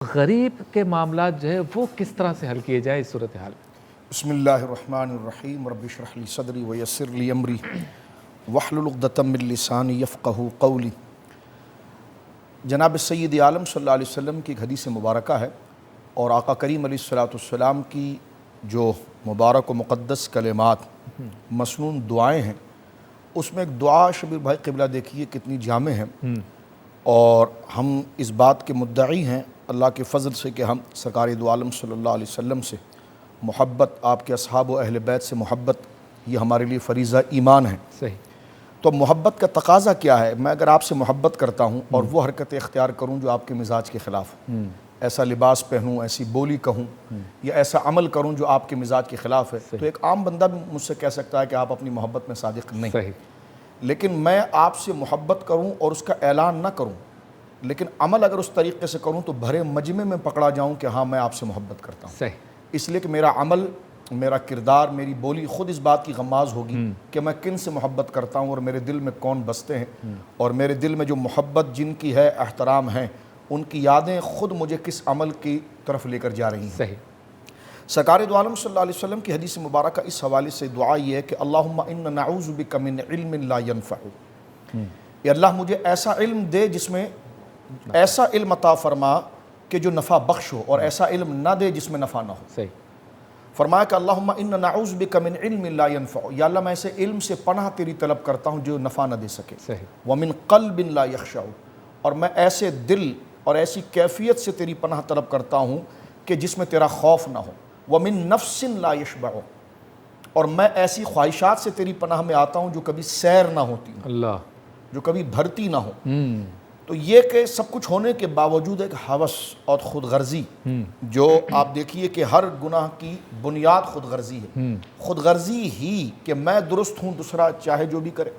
غریب کے معاملات جو ہے وہ کس طرح سے حل کیے جائیں اس صورتحال میں؟ بسم اللہ الرحمن الرحیم رب اشرح لی صدری ویسر لی امری واحلل عقدۃ من لسانی یفقہوا قولی۔ جناب سید عالم صلی اللہ علیہ وسلم کی ایک حدیث مبارکہ ہے، اور آقا کریم علیہ الصلوۃ والسلام کی جو مبارک و مقدس کلمات مسنون دعائیں ہیں، اس میں ایک دعا شبیر بھائی قبلہ دیکھیے کتنی جامع ہے، اور ہم اس بات کے مدعی ہیں اللہ کے فضل سے کہ ہم سرکار دو عالم صلی اللہ علیہ وسلم سے محبت، آپ کے اصحاب و اہل بیت سے محبت، یہ ہمارے لیے فریضہ ایمان ہے۔ صحیح۔ تو محبت کا تقاضا کیا ہے؟ میں اگر آپ سے محبت کرتا ہوں اور وہ حرکت اختیار کروں جو آپ کے مزاج کے خلاف ہو، ایسا لباس پہنوں، ایسی بولی کہوں، یا ایسا عمل کروں جو آپ کے مزاج کے خلاف ہے، تو ایک عام بندہ بھی مجھ سے کہہ سکتا ہے کہ آپ اپنی محبت میں صادق نہیں۔ صحیح۔ لیکن میں آپ سے محبت کروں اور اس کا اعلان نہ کروں، لیکن عمل اگر اس طریقے سے کروں تو بھرے مجمع میں پکڑا جاؤں کہ ہاں میں آپ سے محبت کرتا ہوں۔ صحیح۔ اس لیے کہ میرا عمل، میرا کردار، میری بولی خود اس بات کی غماز ہوگی کہ میں کن سے محبت کرتا ہوں اور میرے دل میں کون بستے ہیں، اور میرے دل میں جو محبت جن کی ہے، احترام ہے، ان کی یادیں خود مجھے کس عمل کی طرف لے کر جا رہی ہیں۔ صحیح۔ سرکار دو عالم صلی اللہ علیہ وسلم کی حدیث مبارکہ اس حوالے سے دعا یہ ہے کہ اللہم انا نعوذ بک من علم لا ینفع، یا اللہ مجھے ایسا علم دے جس میں ایسا علم عطا فرما کہ جو نفع بخش ہو، اور ایسا علم نہ دے جس میں نفع نہ ہو۔ صحیح۔ فرمایا کہ اللہم انا نعوذ بک من علم لا ینفع، یا اللہ میں ایسے علم سے پناہ تیری طلب کرتا ہوں جو نفع نہ دے سکے۔ صحیح۔ ومن قلب لا یخشع، اور میں ایسے دل اور ایسی کیفیت سے تیری پناہ طلب کرتا ہوں کہ جس میں تیرا خوف نہ ہو۔ ومن نفس لا یشبع، اور میں ایسی خواہشات سے تیری پناہ میں آتا ہوں جو کبھی سیر نہ ہوتی، اللہ، جو کبھی بھرتی نہ ہو۔ تو یہ کہ سب کچھ ہونے کے باوجود ایک ہوس اور خود غرضی، جو آپ دیکھیے کہ ہر گناہ کی بنیاد خود غرضی ہے، خود غرضی ہی کہ میں درست ہوں، دوسرا چاہے جو بھی کرے۔